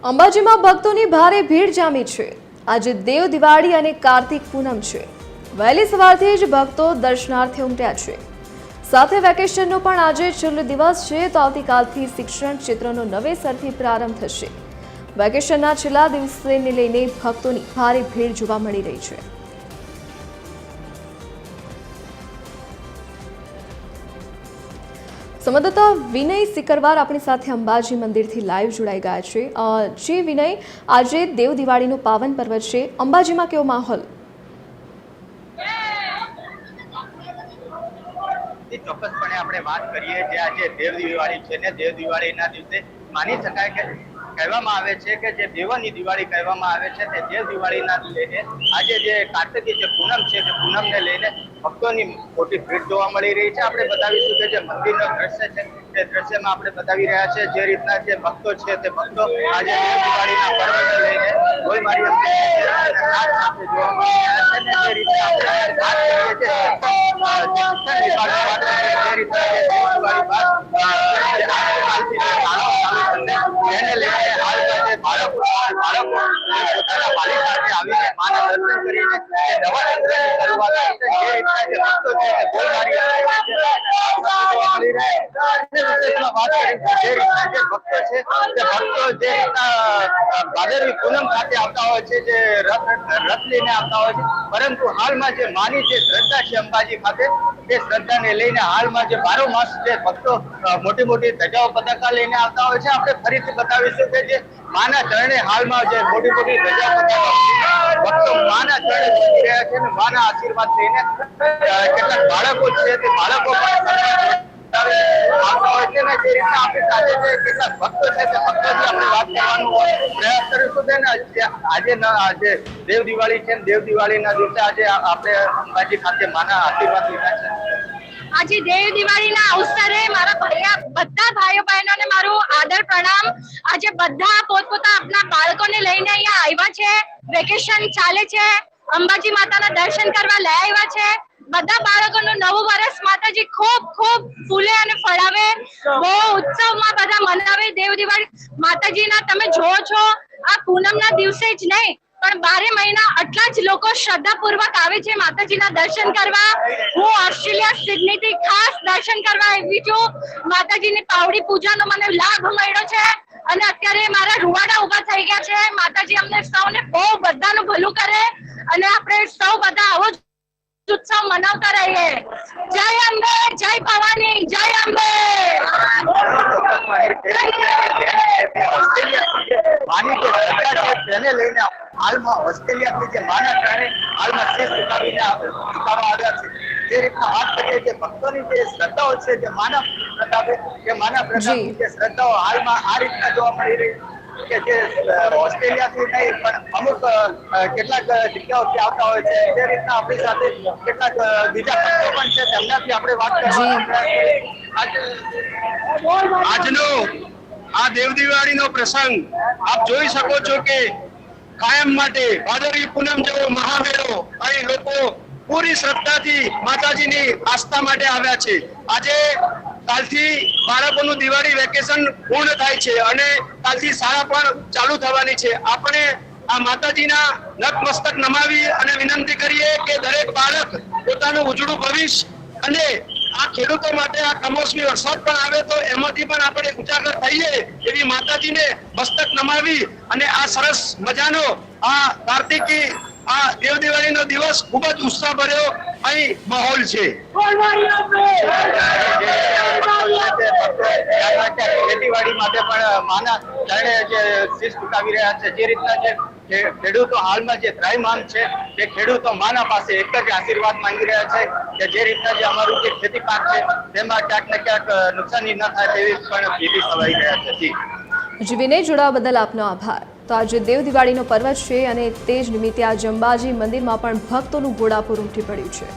અંબાજીમાં ભક્તોની ભારે ભીડ જામી છે। આજે દેવ દિવાળી અને કાર્તિક પૂનમ છે। વહેલી સવારથી જ ભક્તો દર્શનાર્થે ઉમટ્યા છે। સાથે વેકેશનનો પણ આજે છેલ્લો દિવસ છે તો આવતીકાલથી શિક્ષણ ક્ષેત્રનો નવેસરથી પ્રારંભ થશે। વેકેશનના છેલ્લા દિવસને લઈને ભક્તોની ભારે ભીડ જોવા મળી રહી છે। સંવાદદાતા વિનય સિકરવાર આપણી સાથે અંબાજી મંદિરથી લાઈવ જોડાઈ ગયા છે। જી વિનય, આજે દેવ દિવાળીનું પાવન પર્વ છે, અંબાજીમાં કેવો માહોલ? ચોક્કસપણે આપણે વાત કરીએ જે આજે દેવ દિવાળી છે ને દેવ દિવાળીના દિવસે માની શકાય કે કહેવામાં આવે છે કે જે દેવોની દિવાળી કહેવામાં આવે છે તે દેવ દિવાળીના લઈને આજે જે કાર્તિકી જે પૂનમ છે તે પૂનમને લઈને ભક્તોની મોટી ભીડ જોવા મળી રહી છે। આપણે બતાવીશું કે જે મંદિરનો દ્રશ્ય છે તે દ્રશ્યમાં આપણે બતાવી રહ્યા છે જે રીતના જે ભક્તો છે તે ભક્તો આજે દેવ દિવાળીના પર્વને લઈને ગોલમારી સાથે જોવા મળી રહ્યા છે ને જે રીતે આપણે વાત કરીએ છીએ એને લઈને બાળકો પોતાના વાલી સાથે આવીને માના દર્શન કરીને નવરાત્રિની શરૂઆત કરી છે। જે રીતના જે ભક્તો છે તે ગોલમારી ભાદરવી પૂનમ ખાતે આવતા હોય છે જે રથ લઈને આવતા હોય છે, પરંતુ હાલમાં જે માની જે શ્રદ્ધા છે અંબાજી ખાતે તે શ્રદ્ધાને લઈને હાલમાં જે બારો માસ જે ભક્તો મોટી મોટી ધજાઓ પતાકા લઈને આવતા હોય છે। આપણે ફરીથી બતાવીશું કે જે માના ચરણે હાલમાં જે મોટી મોટી ધજા પતાકા ભક્તો માના ચરણે ઝૂકી રહ્યા છે અને માના આશીર્વાદ લઈને કેટલાક બાળકો છે તે બાળકો આવતા હોય છે ને જે રીતના આપણી સાથે જે કેટલાક ભક્તો છે તે ભક્તોથી આપણે વાત કરવાનો પ્રયાસ કરીશું ને આજે દેવ દિવાળી છે દેવ દિવાળીના દિવસે આજે આપણે અંબાજી ખાતે માના આશીર્વાદ લીધા છે। આજે દેવ દિવાળીના અવસરે મારા બધા ભાઈઓ બહેનોને મારું આદર પ્રણામ। આજે બધા પોતપોતા આપણા બાળકોને લઈને અહીંયા આવ્યા છે। વેકેશન ચાલે છે, અંબાજી માતાના દર્શન કરવા લઈ આવ્યા છે। બધા બાળકોનું નવું વર્ષ માતાજી ખૂબ ખૂબ ફૂલે અને ફળાવે, બહુ ઉત્સવમાં બધા મનાવે। દેવ દિવાળી માતાજીના તમે જોવો છો આ પૂનમના દિવસે જ નહીં પણ 12 મહિના આટલા જ લોકો શ્રદ્ધાપૂર્વક આવે છે માતાજીના દર્શન કરવા। હું ઓસ્ટ્રેલિયા સિડનીથી ખાસ દર્શન કરવા આવી છું। માતાજીની પાવડી પૂજાનો મને લાભ મળ્યો છે અને અત્યારે મારા રૂવાડા ઉભા થઈ ગયા છે। માતાજી અમને સૌને બહુ બધાનું ભલું કરે અને આપણે સૌ બધા આવો જ ઉત્સવ મનાવતા રહીએ। જય અંબે, જય ભવાની, જય અંબે। તેને લઈને હાલમાં ઓસ્ટ્રેલિયાથી જે માના ચરણે હાલમાં શીશ ઝુકાવીને આવ્યા છે। જે રીતના વાત કરીએ જે ભક્તોની જે શ્રદ્ધાઓ છે જે માના પ્રતાપે કે માના પ્રતાપની જે શ્રદ્ધાઓ હાલમાં આ રીતના જોવા મળી રહી કે જે ઓસ્ટ્રેલિયાથી નહીં પણ અમુક કેટલાક જગ્યાઓથી આવતા હોય છે। જે રીતના આપણી સાથે કેટલાક બીજા ભક્તો પણ છે તેમનાથી આપણે વાત કરવા આજનો આ દેવ દિવાળીનો પ્રસંગ આપ જોઈ શકો છો કે કાયમ માટે ભાદરવી પૂનમ જેવો મહામેળો અહીં લોકો પૂરી શ્રદ્ધાથી માતાજીની આસ્થા માટે આવ્યા છે। આજે કાલથી બાળકોનું દિવાળી વેકેશન પૂર્ણ થાય છે અને કાલથી શાળા પણ ચાલુ થવાની છે। આપણે આ માતાજીના નતમસ્તક નમાવી અને વિનંતી કરીએ કે દરેક બાળક પોતાનું ઉજળું ભવિષ્ય અને આ ખેડૂતો માટે આ કમોસમી વરસાદ પણ આવે તો એમાંથી પણ આપણે ઉજાગર થઈએ એવી માતાજીને મસ્તક નમાવી અને આ સરસ મજાનો આ કાર્તિકી આ દેવ દિવાળીનો દિવસ ખૂબ જ ઉત્સાહ ભર્યો અહીં માહોલ છે। ખેતીવાડી માટે પણ માના ચરણે જે શીશ ઝુકાવી રહ્યા છે। જે રીતના જે ખેડૂતો હાલમાં જે ત્રાહિમામ છે તે ખેડૂતો માના પાસે એક જ આશીર્વાદ માંગી રહ્યા છે કે જે રીતના જે અમારું જે ખેતી પાક છે તેમાં ક્યાંક ને ક્યાંક નુકસાની ન થાય તેવી પણ ભીતિ સવાઈ રહ્યા છે। જી વિનય, જોડાવા બદલ આપનો આભાર। તો આજે દેવ દિવાળીનો પર્વ છે અને તે જ નિમિત્તે આજે અંબાજી મંદિરમાં પણ ભક્તોનું ઘોડાપુર ઉમટી પડ્યું છે।